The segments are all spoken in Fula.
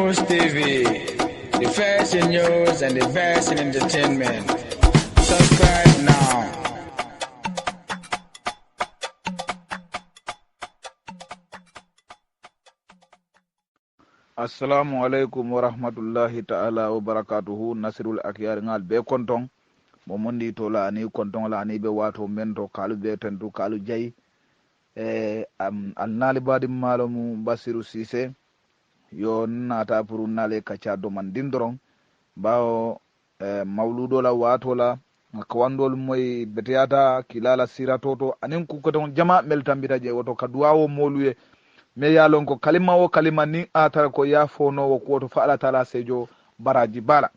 News TV, the first in news and the best in entertainment. Subscribe now. Assalamu alaikum wa rahmatullahi ta'ala wa barakatuhu. Nasirul akiyar ngal be konton momondi to la ani konton la ani be wato mento kalu be tentu kalu jay alnali badim malamu Basiru Sise yo nata puru nale kacha do man dindoron bawo mawludo la wato la kawandol moy betiyata kilala siratoto anin kukoton jama meltambita je woto kaduwawo moluye me yalon ko kalima o kalima ni atara ko yafono wo ko to faala tala sejo baraji bala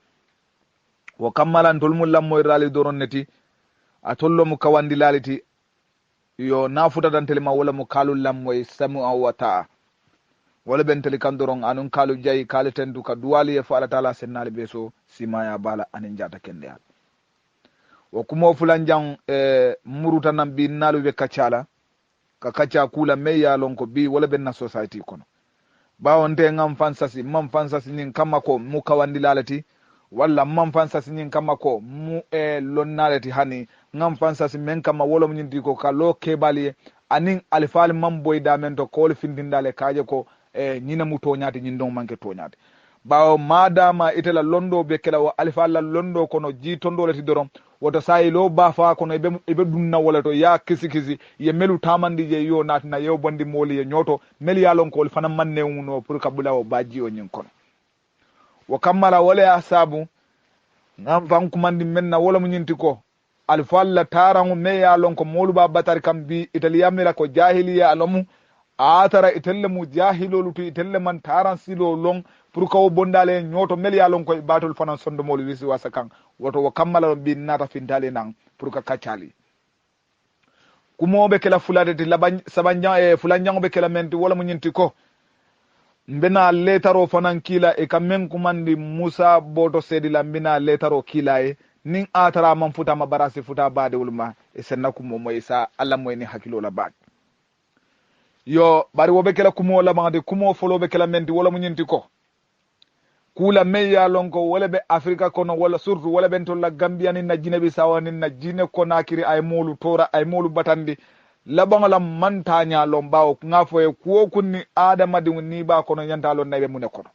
wo kammala ndolmul lammo rali doron neti a tollo mu kawandi laliti yo nafuta dan telema wala mu kalu lammo samu wa taa wala ben tele kan doron anun kalu jayi kalu tendu ka duwali e faala tala sennali beso simaya bala anin jata kende al wo kumo fulan jang muruta nan bi nalu be kacala ka kacha kula meya lonko bi wala benna society kono bawonte ngam fansasi mam fansasi nin kamako mu kawandi lalati walla mam fansasi nin kamako mu lonnalati hani ngam fansasi men kama wolo mun ndi ko kalo kebali anin alfal mam boyda men to ko findindale kaje ko nyina mu toñati nyin don manke toñati bawo madama itela londo be kala wa alfal londo kono ji tondolati dorom woto sayilo bafa kono ebe dunna wala to ya kisi ye melu tamandi je yo natina yo bondi moli ye nyoto meli ya lon ko fana manne uno pour kabula o baji o nyin kono wo kammala wala ya sabu ngam fan kumandi menna wala mu nyinti ko alfalla tarangu me ya lon ko molu ba batar kam bi italiya mira ko jahiliya alomu atara itelle mu jahilolu to itelle man taran silo long pour ko bondale nyoto mel ya lon ko batol fanan sondo molu wisi wasa kan woto wo kammala bi nata fintale nan pour ka kacali kumobe kala fulade ti laban sabanja fulanjango be kala menti wala mu nyinti ko mbena letaro fanan kila e kamen kumandi Musa boto sedi la mbina letaro kila nin atara man futa mabarasi futa bade ulma e senna kumo moy sa alla moy ni hakilo la bad yo bari wobe kala kumo la bande kumo folobe kala menti wala mu nyinti ko kula meya lonko wala be Afrika kono wala surtout wala ben to la Gambia ni na Guinea Bissau ni na Guinea Conakry ay molu tora ay molu batandi la bangala mantanya lombawo ngafo e kuo kunni adama di ni ba kono nyanta lon nabe mun kono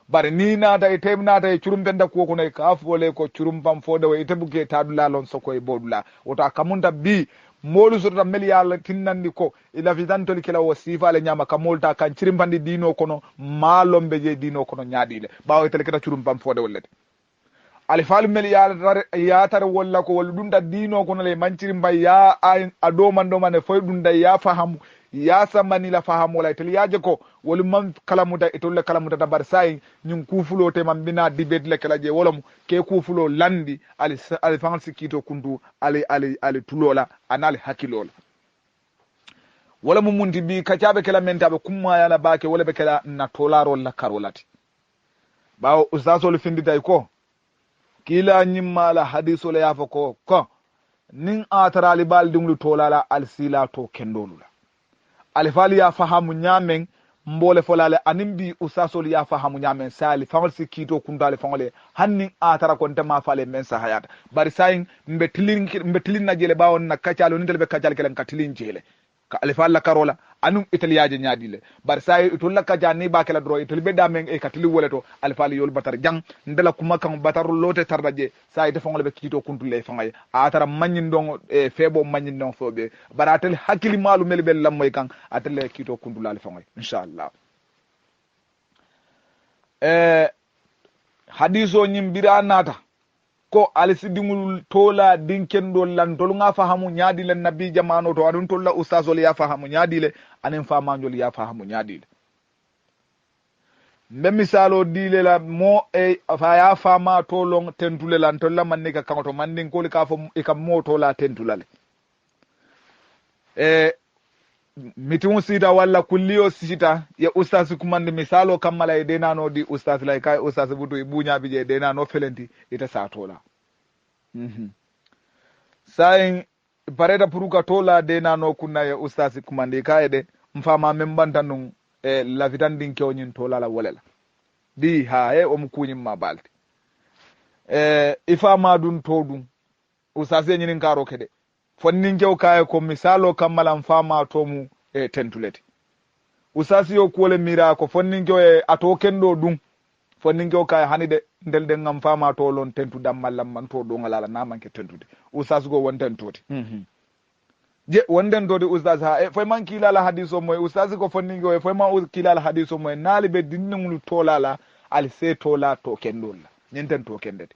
bari ni nata e temnata e curumpenda kuo kono e kafole ko curumpam fode o itebuke tadula lon soko e bodula wota kamunta bi molu sota meliala tinnandi ko ila vidantoli kala o sifale nyama kamolta kan cirimpandi dino kono malombe je dino kono nyaadile bawo tele kata curumpam fode wollete alifal meliala ya tar walla ko wol dunda dino kono le mancirimba ya ado mane foy dunda ya fahamu ya samani la fahamu wala tele yaje ko wol mam kalamuta etolle kalamuta dabar sai nyum kufulo te mam bina dibet le kala je wolom ke kufulo landi ali fansi kito kundu ali tulola anali hakilola wala mu mundi bi kacabe kala mentabe kumma yana bake wala be kala na tolaro la karolati bawo ustaso le findita ko kila nyimma la hadiso le yafa ko nin atarali bal dinglu tolala al sila to kendolula alifali ya fahamu nyamen mbole folale animbi usasoli ya fahamu nyamen sali fansi kito kundale fangole hanni atara konte ma fale men sa hayata bari sayin mbetilin na jele bawon na kacalo ni telbe kacalo kelen katilin jele ka alifalla karola anum italiaje nyaadile bari sayi itulla kajani ba kala dro itilbe damen e katili woleto alifali yol batar jang ndela kuma kan bataru lote tardaje sayi de fangole be kito kundule fangay atara manyin dong febo manyin dong fobe baratel hakili malu melbel lammoy kan atele kito kundula fangay inshallah hadiso nyimbira nata ko alisidingul tola dinkendo lan tolu nga fahamu nyaadi le nabi jamano to adun tolla ustazol ya fahamu nyaadi le anen famanjol ya fahamu nyaadi le mbe misalo dile la mo fa ya fama to long tentule lan tolla manne ka kanto manne ko ka fo e kam mo to la tentulale mitum sita walla kulliyo sita ya ustaz kumande misalo kammala e denano di ustaz lay kay ustaz butu e buñabi je denano felenti ita sa tola sayin pareta puruka tola denano kunna ya ustaz kumande kay de mfama membantan nun la vitandin kewnin tola la wolela di ha e omo kuñimma balde ifama ɗum to ɗum usase ñinin karo kede fonnin kew kaye ko misalo kammalan fama tomu e tentulete usasi yo kuole mira ko fonnin kew e ato kendo ɗum fonnin kew kaye hanide ndel ɗen gam fama to lon tentu dammallam man to ɗo ngalala namanke tentude usas go wonten toti je wonden toti ustas ha e foye man kilala hadis o moye ustasi ko fonnin kew e foye man kilala hadis o moye naali ɓe dinneglu tolala ali se tola to kendolla ñinten to kendede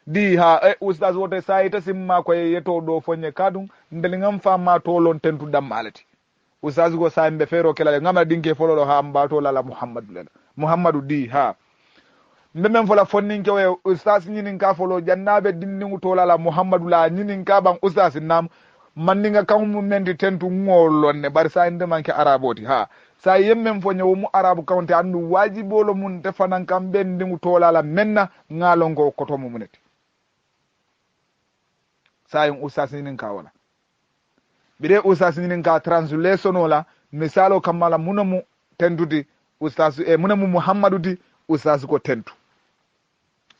di ha ustas wote sayita simma koye yeto ɗo foñe kadum ndel gam fama tolon tentu dammalati ustas go sayimɓe feero kelale gamma ɗinke fololo ha mbatolala mouhammadou lela mouhammadou di ha mbemen fola fonninke o ustas ñinin ka folo jannaɓe dinnigu tolala mouhammadou la ñinin ka ɓan ustas nam mandinga kamu menti tentu ngolonne bari sa ndemanke araboti ha sa yemmen fo ñawomu arabu kawte andu wajibolo mun tefanan kam ɓen ndigu tolala menna ngalongo kotomo muneti sa yin ustas ñinin ka wala ɓire ustas ñinin ka translation ola misalo kammala munamu tentuti ustas munamu mouhammadou ti ustas ko tentu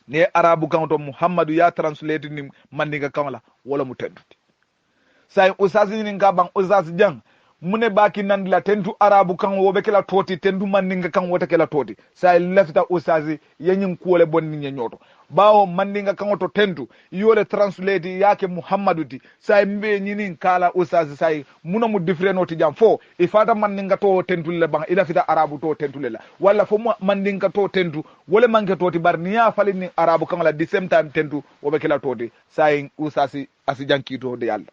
ne arabu kawto mouhammadou ya translate ni mandinga kawla wala mu tentuti say ustas ñinin ka ɓan ustas jang mune baki nandila tentu arabu kan woɓe kela toti tentu mandinga kan wota kela toti say lefta ustas yeñin kuwole bonni ñeñoto ɓawo mandinga kan oto tentu yole translate yake mouhammadou ti say mbe ñinin kala ustas say muna mu différent oti jam fo i fata mandinga to tentule ɓan ila fita arabu to tentule la walla fo mandinga to tentu wole manque toti bar niya falini arabu kan la the same time tentu woɓe kela toti say ustas asi jankito de yallah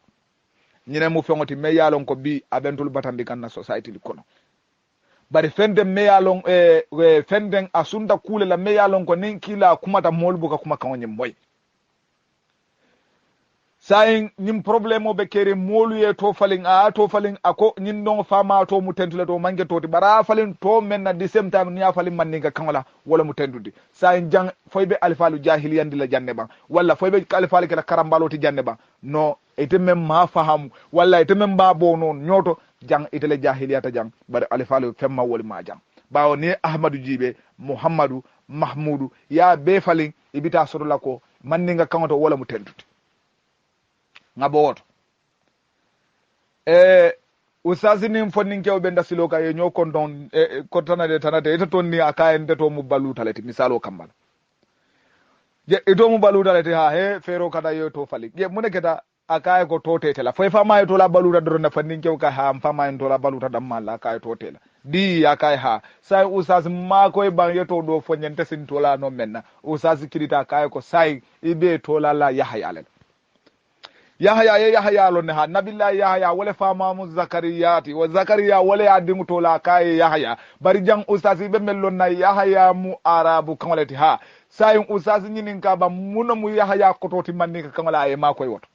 ñine mu feŋoti me yalon ko bi aɓentol batandi kanna society li kono bari fenden me yalon fenden a sunta kuule la me yalon ko nin kila kumata moolu buka kuma kaŋo ñin moy sayin ñin probléme o ɓe keri moolu ye to falin ako ñin ɗon fama to mu tentule to mangue toti bara falin to men na the same time niya falin mandinga kaŋola wala mu tentude sayin jang foy ɓe alifalu jahiliyandi la jande ɓan walla foy ɓe alifali kela karambaloti jande ɓan no ite men ma fahamu walla ite men mba bo noon ñooto jang itele jahiliyata jang bari alifalu femma woli ma jang ɓawo ni ahmadou djiɓe mouhammadou mahmoudou ya be falin ibita sotola ko mandinga kaŋoto wala mu tentude ngabo woto usasinin fonnin kewɓe dasilo ka ye ño kon ton ko tanade ita toon ni a kayen de to mu balutalete misalo kambala je ito mu balutalete ha he feero kada yo to fali je mune keta a kaye ko totetela foye famaye tola baluta dorona fannin kew ka ha famayen tola baluta dammalla a kaye totela di a kaye ha say usas makoye ban yeto ɗo foñente sin tola no menna usas kirita kaye ko say ibe tola la yahayalela yahaya ye yahaya lonne ha nabillahi yahaya wole famamu zakariyati wo zakariya wole ya dingu tola kaye yahaya bari jang ustasi ɓe mellonna yahaya mu arabu kaŋoleti ha sayin ustasi ñinin ka ba muno mu yahaya kototi mandinka kaŋola ye makoye woto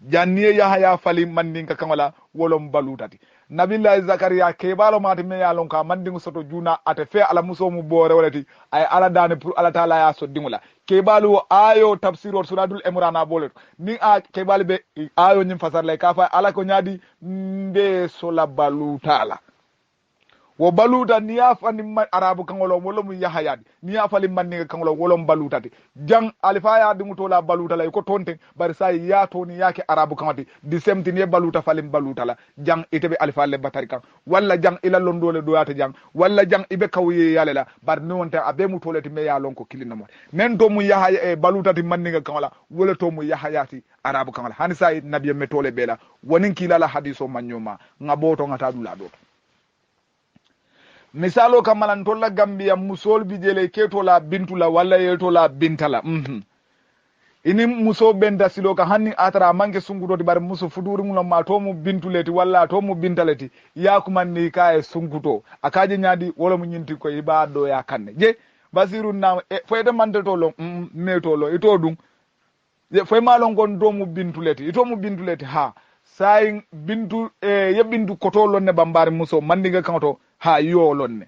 janniye yahaya fali mandinka kaŋola wolom balutati nabillahi zakariya keɓalo mati me yalon ka mandingu soto juna ate fe ala musomu boore woleti ay ala dane pour ala taala ya soddingola keɓalu o ayo tafsir o suradul emrana boleto ni a keɓali ɓe ayo ñin fasarlay ka fa ala ko ñaadi mbe sola balutala wo baluta niya fani arabu kaŋolo wolom yahayadi niya fali mandinga kaŋolo wolom balutati jang alifa ya dingutola balutala ko tonten bari sa ya toni yake arabu kaŋoti di semtini ye baluta falin balutala jang iteɓe alifa le batari kan walla jang ila londole ɗoyata jang walla jang iɓe kawye yalela bari ni wonte aɓe mu toleti me ya lon ko kilinamo nen to mu yahaya e balutati mandinga kaŋola wala to mu yahayati arabu kaŋola hani sa nabiye me tole ɓeela wonin kilala hadiso mañoma ngaɓoto ngata ɗula ɗoto misalo kamalan tolla gambiya musol bijele ketola bintula walla yetola bintala ini muso benda silo ka hanni atara manke sungutoti bari muso futuri ngula ma to mu bintuleti walla to mu bintaleti yakumanni ka e sunguto akaje nyadi wala mu nyinti ko iba do ya kanne je basiru na foyde mande to lo me to lo ito dum je foy malon gon do mu bintuleti ito mu bintuleti ha sayin bintu ye bintu koto lonne bambari muso mandinga kanto ha yo lonne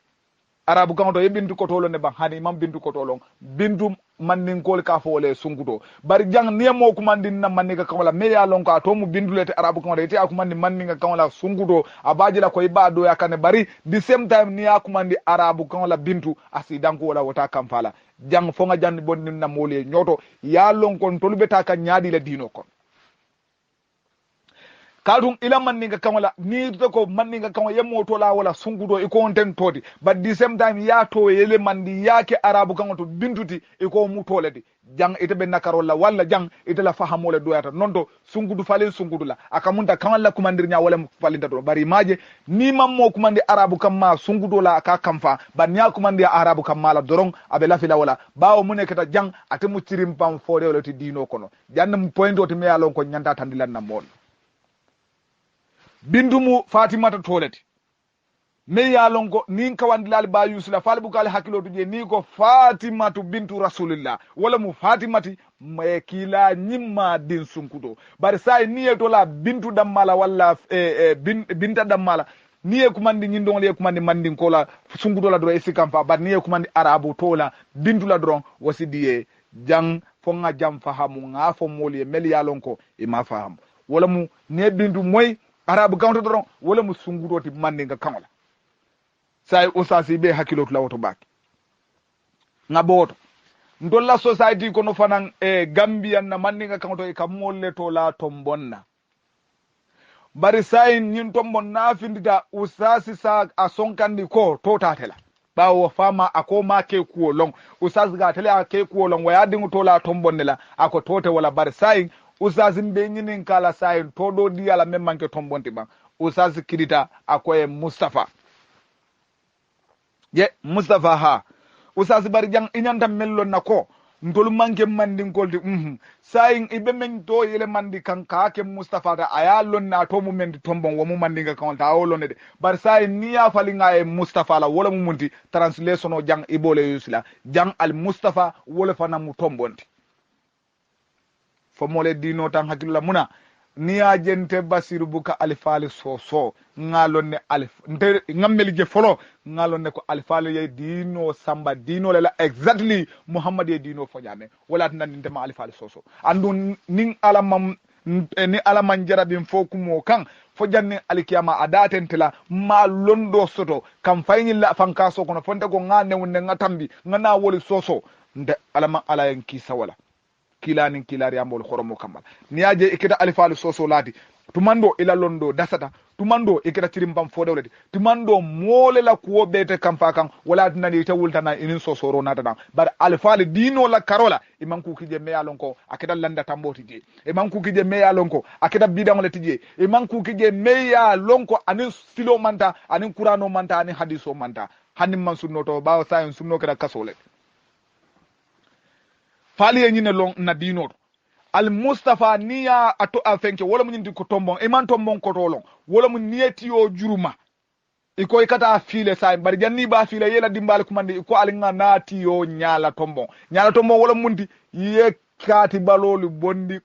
arabu kanto ye bintu koto lonne ban hani mam bintu koto lon bintu mandin kol ka fo le sungudo bari jang ne mo kumandin na manni ka kawla me ya lon ka to mu bindulete arabu kan rete akumandi manni ka kawla sungudo abaji la ko ibado ya kane bari the same time ni akumandi arabu kan la bintu asidan ko wala wata kamfala jang fo nga jandi bondin na mole nyoto ya lon kon tolubeta ka nyaadi la dino kon kadum ila manninga kanwala ni to ko manninga kanwa yemmo to la wala sungudo iko onten todi but the same time ya to yele mandi yake arabu kanwa to bintuti iko mutole di jang ite be nakarolla walla jang ite la fahamole doyata nondo sungudu falen sungudu la akamunta kanwala kumandir nya wala falinta to bari maje ni mammo kumandi arabu kamma sungudo la aka kamfa banya kumandi arabu kamma la dorong abe la fila wala bawo munekata jang atemu tirim pam fode wala ti dino kono jannam point o to me alon ko nyanta tandilan na mon bindumu fatimata tolete me yalongo nin kawandilal ba yusula fal bukal hakilo tuje ni ko fatimatu bintu rasulillah wala mu fatimati me kila nyimma din sunkuto bari say niye to la bintu dammala walla binta dammala niye kumandi nyindon le kumandi mandin ko la sunkuto la do esikam fa bar niye kumandi arabu tola bintu la dron wasidiye jang fonga jam fahamu nga fo moli mel yalonko e ma fahamu wala mu ne bintu moy arabu gawto doron wala mu sungudoti mandinga kangola say usasi be hakilo tula woto baki ngaboto ndolla society kono fanan Gambia na mandinga kangoto e kamolle to la tombonna bari say nyin tombon na findita usasi sa asonkandi ko to tatela bawo fama akoma ke kuolong usasi ga tele ke kuolong waya dingu to la tombonnela ako tote wala bari say usazi mbe nyinin kala sayin todo di ala men manke tombonti ba usazi kirita akoye Mustafa ye Mustafa ha usazi bari jang inyanta mello nako ndol manke mandin kolti sayin ibe men to yele mandi kanka ke Mustafa da ayalon na to mumen tombon wo mu mandinga kan ta wolone de bar sayin niya falinga e Mustafa la wala mu munti translation o jang ibole yusla jang al Mustafa wala fana mu tombonti fo mole dino tan hakilla muna niya jente basiru buka alifali soso ngalonne alif nte ngammeli je folo ngalonne ko alifali ye dino samba dino lela exactly muhammad ye dino fo jame wala tan ninte ma alifali soso andu nin alamam ni alaman jarabin fo kumo kan fo janni alikiyama adatentela ma londo soto kam fayni la fanka so kono fonta ko ngane wonne ngatambi ngana woli soso nde alama ala en kisa wala kilanin kilari ambol khoromo kamal niaje ikita alifalu soso lati tumando ila londo dasata tumando ikita tirimbam fodewleti tumando mole la kuwo bete kamfa kan wala tinani ita wultana inin sosoro nata bar alifali dino la karola imanku kije meya lonko akita landa tamboti je imanku kije meya lonko akita bidangole tije imanku kije meya lonko anin silo manta anin qur'ano manta anin hadiso manta hanim man sunno to bawo sayon sunno kada kasole fali ye nyine long na dino al Mustafa niya ato afenke wala mun ndi ko tombon e man tombon ko tolon wala mun niyeti o juruma iko ikata afile say bari janni ba afile yela dimbal kumande iko alinga nati yo nyala tombon wala mun di ye kati balolu bondi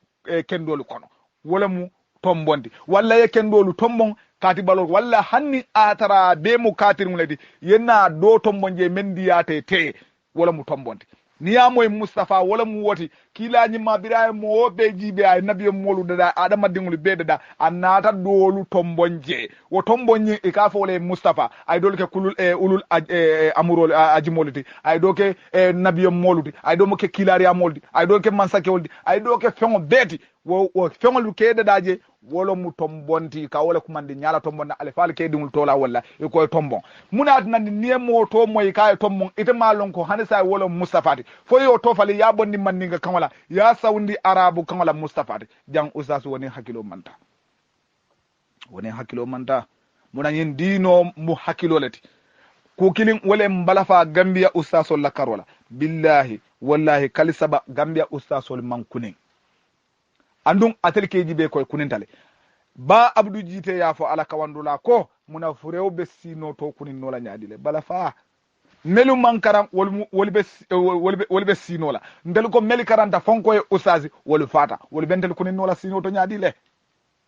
kendolu kono wala mu tombondi walla ye kendolu tombon kati balolu walla hanni atara be mu katir muledi yenna do tombon je mendiyate te wala mu tombondi niyamoy Mustafa wala mu woti kila nyima biraay mo be jibe ay nabiyo molu dada adama dingul be dada anata dolu tombonje wo tombonje e ka fole Mustafa ay dol ke kulul ulul amurol ajimoliti ay do ke nabiyo moluti ay do mo ke kilari amoldi ay do ke mansake woldi ay do ke fengo beti wo fengol ke dadaje wolo mu tombonti ka wala kumande nyala tombon ale fal ke dingul tola wala e koy tombon munat nan niemo to moy kay tombon ite malon ko hanisa wala Mustafa fo yo to fali ya bonni manninga kamala ya sawndi arabu kamala Mustafa jang usas woni hakilo manta muna yin dino mu hakilo lati ko kilin wala mbalafa Gambia usasol la karola billahi wallahi kalisaba Gambia usasol mankunin andun atelkeji be koy kunintale ba abdou jite ya fo ala kawandula ko muna furew be sino to kunin nola nyaadile bala fa melu mankaram wolbe sino la ndel ko meli karanta fonko e usazi wol fata wol bentel kunin nola sino to nyaadile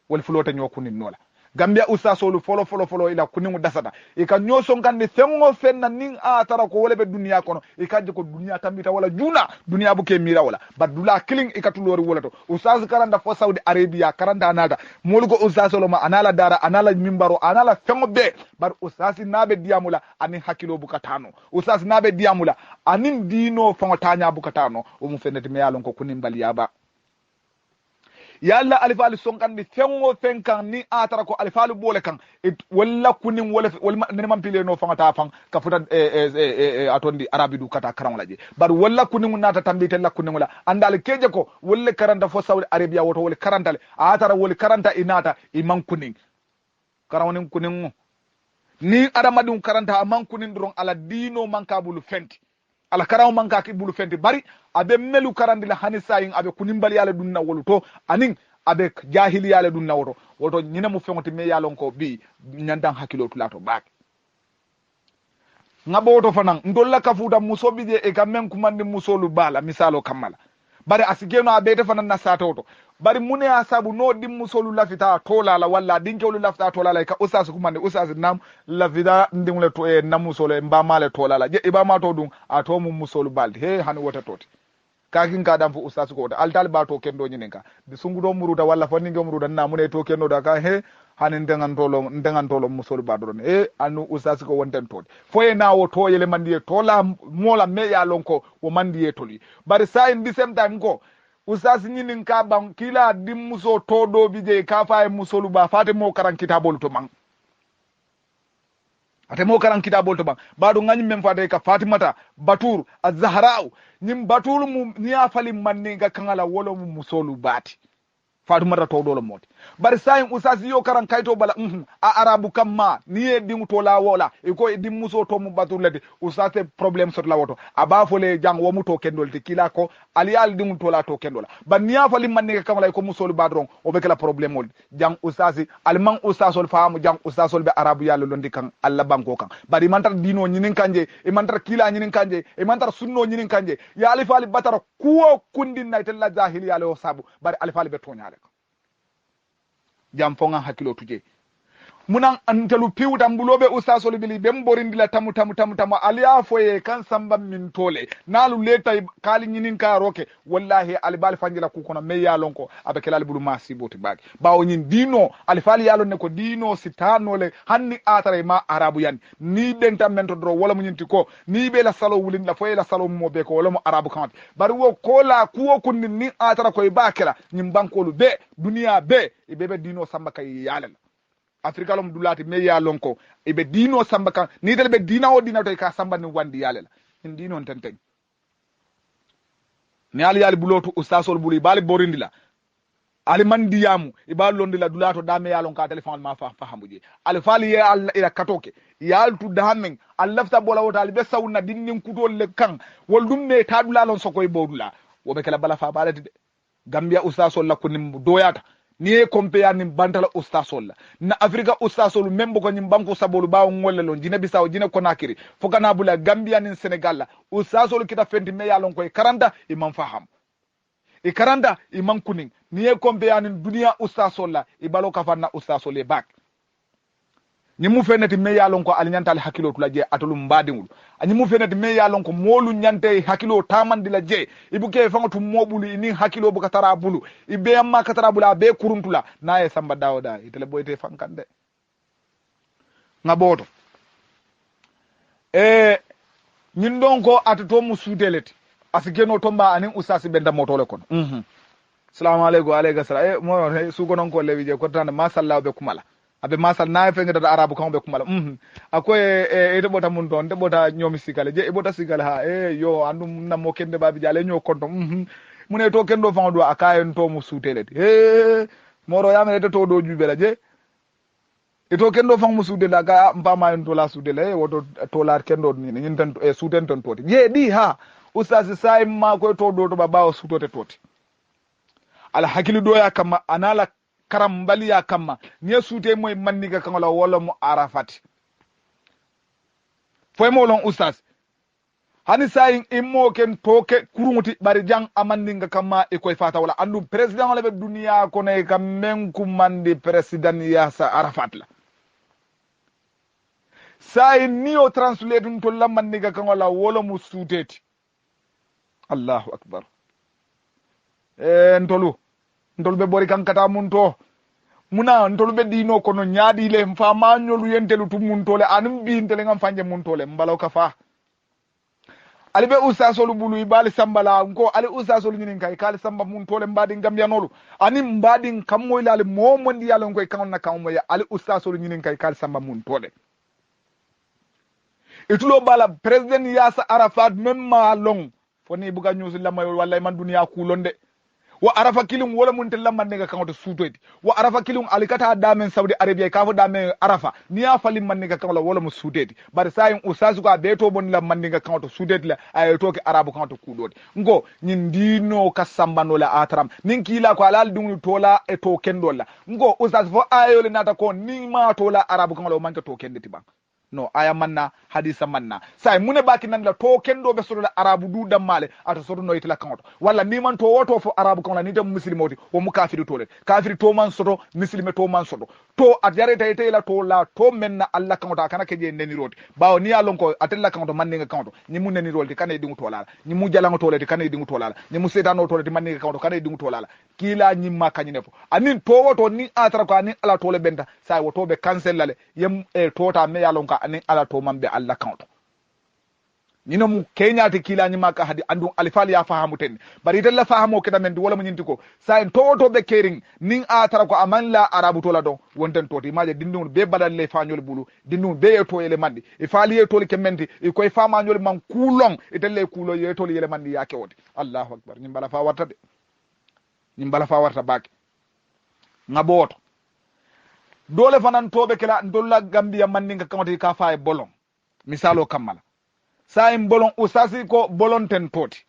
wol flota nyo kunin nola gambia usasolu folo ila kuningu dasata ika nyoso ngande fengo fenna nin atara ko wala be duniya kono ikaje ko duniya tambita wala juna duniya buke mira wala badula killing ikatulori wala to usas karanda fo saudi arabia karanda anata molugo usasolo ma anala dara anala mimbaro anala fengo be bar usasi nabe diamula ani hakilo bukatano usasi nabe diamula anin dino fango tanya bukatano o mu fenete me yalon ko kunimbali yaba yalla alifali sonkandi fengo fenkan ni atara ko alifalu bole kan walla kunin wala ne man pile no fangata fang ka futa atondi arabi du kata karam laje bar walla kunin nata tambite la kunin wala andal keje ko walla karanta fo saudi arabia woto wala karanta atara wala karanta inata iman kunin karawonin kunin ni aramadun karanta aman kunin dron ala dino manka bulu fenti ala karaw manka ki bulu fenti bari abe melu karandi la hanisa yin abe kunimbali yala dunna woluto anin abe jahili yala dunna woto nyina mu fengoti me yalon ko bi nyandan hakilo tulato bak ngaboto fanan ndolla kafuta musobije e kamen kumandi musolu bala misalo kamala bari asigeno abete fanan na satoto bari mune asabu no dim musolu lafita tolala walla dinkewlu lafita tolala ka usas kumande usas nam lafida ndimle to e namusolo mba male tolala je ibama to dum ato mu musolu baldi he han wota toti kakin ka dam fu usas ko altal ba to kendo nyinenka di sungudo muruta walla fonni ngom muruta na mune to kendo da ka he hanin ndengan tolo musolu ba don e anu usas ko wonten toti foye na wo to yele mandiye tola mola me ya lonko wo mandiye toli bari sa in the same time ko usasi nyinin ka ban kila dim muso todo bije ka fa musolu ba fate mo karan kitabol to man ate mo karan kitabol to ban badu ngani mem fate ka fatimata batur az-zahra nyim batur mu niya fali manne ga kangala wolo mu musolu bati fatumata todo lo moti bari sayin usasi yo karan kayto bala a arabu kamma niye dingu to la wola e ko dim muso to mu batur lede usase problem sot la woto aba fole jang wo mu to kendol te kila ko aliyal dingu to la to kendola ban niya fali manne kamala ko musolu badron o be kala problem mol jang usasi alman usasol faamu jang usasol be arabu yalla londi kan alla banko kan bari mantar dino nyinin kanje e mantar kila nyinin kanje e mantar sunno nyinin kanje ya alifali batara kuwo kundin naytel la jahiliya le sabu bari alifali be tonya jam fonga hakilo tuje munan antelu piwta mbulobe ustasol bili bem borindila tamu aliya foye kan samba min tole nalu leta kali nyinin ka roke wallahi alibal fanjila ku kono me yalon ko abekela albulu masiboti bagi bawo nyin dino alifali yalon ne ko dino sitano le hanni atare ma arabu yan ni denta mento dro wala mu nyinti ko ni be la salo wulin la foye la salo mo be ko wala mo arabu kanti bari wo kola kuwo kunni ni atara ko bakela nyim bankolu be duniya be ibebe dino samba kay yalal afrika lom dulati me ya lonko ibe dino samba kan ni del be dina o dina to ka samba ni wandi yalela in dino tenten ni ali yali bulotu ustasol buli bali borindila ali mandiyamu ibal londila dulato dame ya lon ka telephone ma fahamuje ali fali ya alla ila katoke yal tu damen allafta bola wota ali be sawna dinnin kutol le kan wol dum ne tadula lon sokoy bodula wo be kala bala fa balati gambia ustasol la ko nim doyata ni kompeya ni bantala ustasol na afrika ustasol membo ko nyim banko sabolu bawo ngolle lon jina bisaw jina konakiri fokana bula gambia ni senegal ustasol kita fendi me yalon koy karanda imam faham e karanda imam kuning ni kompeya ni dunia ustasol e balo kafanna ustasol e bak ni mu fenati me yalon ko alinyantale hakilo tula je atolu mbadingul ani mu fenati me yalon ko molu nyante hakilo tamandila je ibuke fangatu mobulu ni hakilo buka tarabulu ibe amma katarabula be kuruntula naye samba dawda itele boyte fankande ngaboto nyin don ko atoto mu sudeleti asigeno tomba anin usasi benda motole kon assalamu alaykum alayka salam mo su gonon ko lewi je ko tan ma sallahu be kumala abe masal na fe ngada arabu kan be kumala akoy e bota mun don de bota nyomi sikale je e bota sikale ha yo andum na mo kende babi jale nyo konto mune to kendo fa do akayen to mu sutelete moro yamene to do jubela je e to kendo fa mu sudela ga mbama en to la sudela woto to la kendo ni nyin tan suten ton toti je di ha usasi sai ma ko to do to baba o sutote toti ala hakilu do ya kama anala karam baliya kamma nye sute moy manniga kangola wala mu arafati foy mo lon ustaz hani sayin immo ken toke kurunguti bari jang amandinga kama e koy fata wala andu president wala be duniya ko ne kam men kumandi president Yasser Arafat la sayin ni o translate to lamandinga kan wala wala mu suteti Allahu akbar ntolu be bori kan kata mun to muna ntolu be dino kono nyaadi le mfa manyolu yentelu tum mun tole anum bi intele ngam fanje mun tole mbalaw ka fa ali be usasolu bulu ibali sambala ngo ali usasolu nyinin kay kali samba mun tole mbadi gambianolu ani mbadi kammoy lale momondi yalo ngoy kanna kammo ya ali usasolu nyinin kay kali samba mun tole itulo bala president Yasser Arafat memma long foni buga news lamay wallahi man duniya kulonde wa arafa kilum wala mun tella man nega kanto sutoyti wa arafa kilum alikata damen Saudi Arabia ka fo damen arafa niya falim man nega kanto wala mu suteti bar sayin usasu ka beto bon la man nega kanto suteti la ay toke arabu kanto kudodi ngo nyin dino kasambano la atram nin kila ko alal dungu tola e to kendola ngo usas fo ayole nata ko nin ma tola arabu kanto man to kendeti ba no aya manna hadisa manna say mune baki nan la to kendo be soro arabu du dammale ato soro no itla kanto walla ni man to woto fo arabu kan la ni dem muslimoti o mu kafiri to le kafiri to man soro muslime to man soro to at yareta ite la to la to menna alla kanto kana ke je neni roti bawo ni alon ko atella kanto man nga kanto ni mu neni roti kana dingu to lala ni mu jalango to le kana dingu to lala ni mu setano to le man nga kanto kana dingu to lala kila nyimma kanyine fo anin to woto ni atra ko anin ala to le benta say woto be cancel lale yem tota me yalon ka anin ala to mambe alla kanto nino mu kenya te kila nyima ka hadi andu alifali ya fahamu ten bari dalla fahamu keda men wala mu nyinti ko sa to be kering nin atara ko amanla arabu to la don wonten to ti maje dindun be badal le fañol bulu dindun be to ele mandi e faali e to le kementi e koy famañol man kulong e telle kulo ye to le ele mandi yake wodi Allahu akbar nyimbala fa warta de nyimbala fa warta bak ngaboto dole fanan tobe kala ndolla Gambia mandinga kamati ka fa e bolon misalo kamala sayin bolon usasi ko bolon ten toti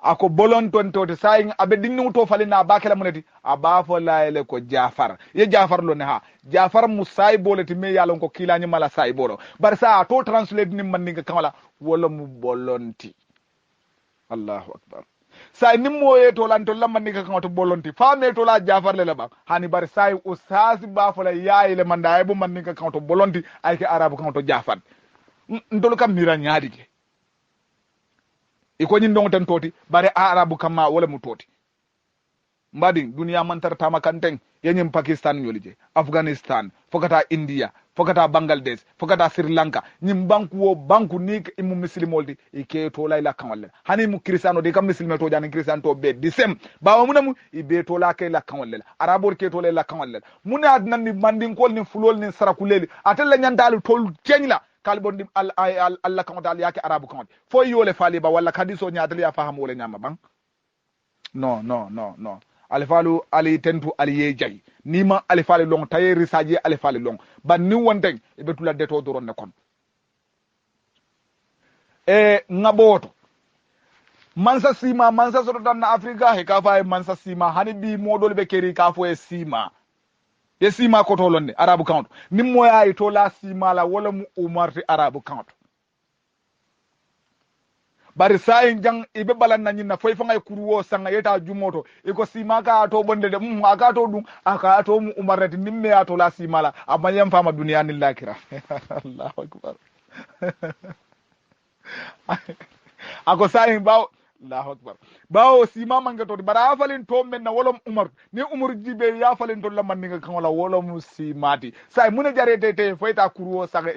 ako bolon ton toti sayin abe dinnu to falina bakela muneti abafo laele ko Jafar ye Jafar lo ne ha Jafar musay boleti me yalon ko kilani mala say bolo bar sa to translate ni mandinga kamala wala mu bolonti Allahu akbar say nimmo ye to lan to lamani ka to bolonti fame to la Jafar le ba hani bar say usasi bafo la yayle manda e bu man ka to bolonti ay ke arabu kan to Jafar ndolu kam mira nyaadi ke iko nyin ndon tan toti bare arabu kama wala mu toti mbadi duniya man tar tama kanten yenyem Pakistan nyolije Afghanistan fokata India fokata Bangladesh fokata Sri Lanka nyim banku ni imu muslimoldi ike to layla kanwalla hani mu kristiano de kam muslime to jani kristian to be disem bawa munamu ibe to la kay la kanwalla arabor ke to layla kanwalla muna adnan ni mandin kol ni fulol ni sarakuleli atella nyandal tol tenyla kalbon dim Allah kan dal yake arabu kan fo yole fali ba walla kadiso nyaadali ya faham wala nyama bang no alifalu ali tentu ali ye jay nima alifali long taye risaje alifali long ban ni wonten e betula deto doron ne kon ngaboto mansa sima mansa soto tan na Afrika he ka fa mansa sima hani bi modol be keri ka fo e sima ye sima ko to londe arabu count nimmo yayi to la sima la wala mu umarti arabu count bari sayin jang ibe balan na nyina foy fa ngay kuruwo sanga yeta jumoto iko sima ka to bonde de aka to dum aka to mu umarati nimme ya to la sima la amayam fama duniya ni lakira Allahu akbar ako sayin baw Allahu akbar bawo sima manga to bara afalin to men na wolom umar ni umar jibe ya falin to lamman ni kan wala wolom simati sai mune jarete te foita kuruwo saga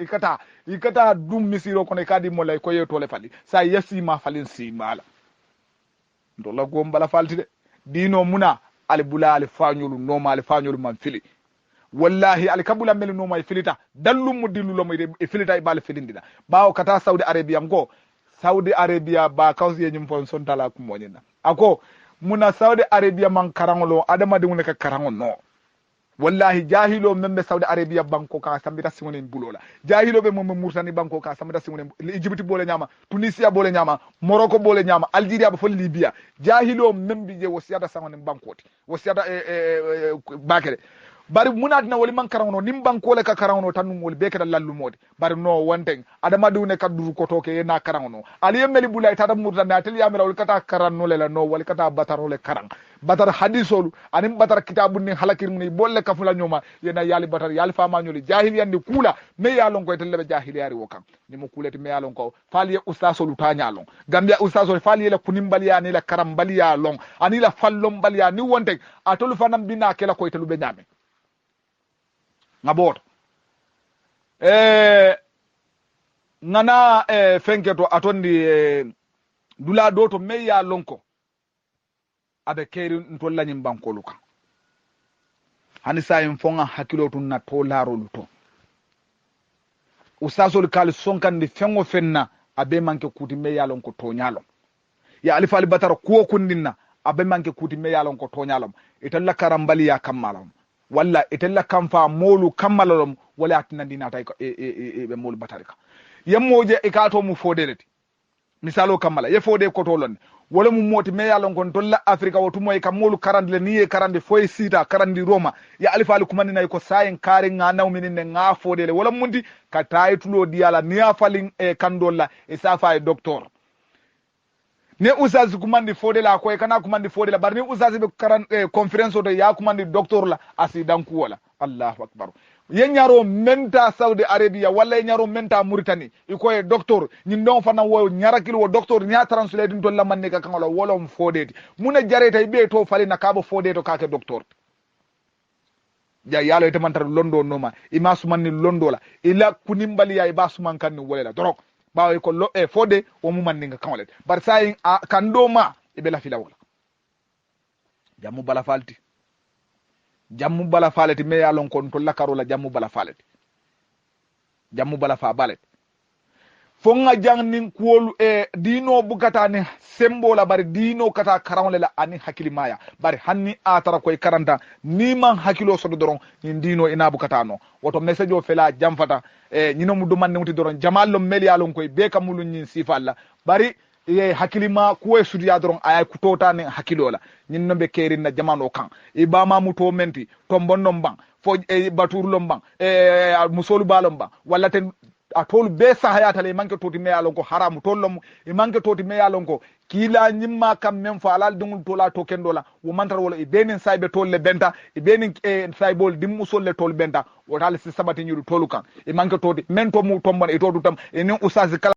ikata dum misiro kono kadi molay ko yeto le fali sai yasima falin simala ndo la gombala falti de dino muna al bulal fañulu normal fañulu man fili wallahi al kabula mel no may filita dallum mu dillu lo may filita e bal filindina bawo kata Saudi Arabia ngo Saudi Arabia ba kawsi yenyum fon son tala ku monina ako muna Saudi Arabia man karangolo adama de muneka karango no wallahi jahilo membe Saudi Arabia banko ka sambita singone bulola jahilo be mom mursani banko ka sambita singone Egypt bole nyama Tunisia bole nyama Morocco bole nyama Algeria ba fo Libya jahilo membe je wosiada sangone bankoti wosiada bakere bari munadina woli man karawno nim bankole ka karawno tan wol be ka lallumode bari no wonten adama dune kaddu ko toke yena karawno ali yemeli bulay tada murda na tel yamira wol kata karanno le no wol kata bataro le karang batar hadisolu anim batar kitabun ni halakir ni bolle kafula nyoma yena yali batar yali fama nyoli jahiliyan ni kula me yalon ko telle be jahiliyari wokan ni mo kuleti me yalon ko fali ustasolu tanyalon gambia ustasolu fali la kunimbaliya ni la karambaliya long ani la fallom baliya ni wonten atolu fanam bina kela ko telu be nyame ngabot ngana fenketo atondi dula do to meya lonko abe keri to lanyim bankolu kan hani sayin fonga hakilo tun na to larolu to usasol kal sonkan di fengo fenna abe manke kuti meya lonko to nyalo ya alifa alibatara ko kundinna abe manke kuti meya lonko to nyalo italla karambali ya kamalam walla itella kamfa molu kammalalom wala atinandi nata be molu batarika yemmoje e kato mu fodeleti misalo kammala ye fode ko tolon wala mu moti me yalon kon dolla afrika wotu moy kam molu karande niye karande foy sita karandi roma ya alifa ali kumani nay ko sayen kare nga naw minne nga fodele wala mundi ka taytulo diala niya falin e kandolla e safa e docteur ne usaz kumandi fodela ko e kana kumandi fodela bar ni usaz be karan conference to ya kumandi docteur la asidan ku wala allahu akbar yenyaro menta saudi arabia wala yenyaro menta mauritanie iko e docteur ñin don fana wo nyarakil wo docteur nya translate to la manne ka kangolo wolo fodeti muna jareta be to fali na kabo fodeto kake docteur ja yalo ite mantar londo noma ima sumanni londo la ila kunimbali ya iba suman kan ni wolela dorok bawo ko fode o mu manni ka kangole bar sayin kando ma ibe la fila wala jamu bala falti jammu bala faleti me yalon kon to lakarola jammu bala faleti jammu bala fa balet fonga jangnin kuolu dino bukata ni sembola bari dino kata karawle la ani hakili maya bari hanni atara koy karanta ni man hakilo sodo doron ni dino ina bukata no woto message o fela jamfata nyino mu duman ne muti doron jamallo mel yalon koy be kamulu nyin sifalla bari hakilima kuwe sudiya doron ay kutota ne hakilola nyin nombe kerin na jamano kan ibama muto menti tombon bang fo baturlo bang musolu balom bang walla ten atol be sahayata le manke toti me yalon ko haramu tollom e manke toti me yalon ko kila nyimma kam men fa alal dungul tola to kendola wo mantar wala e benin saybe tolle benta e benin saybol dimmu solle tol benta o dal si sabati nyuru tolukan e manke toti men to mu tombon e to dutam e nin usaz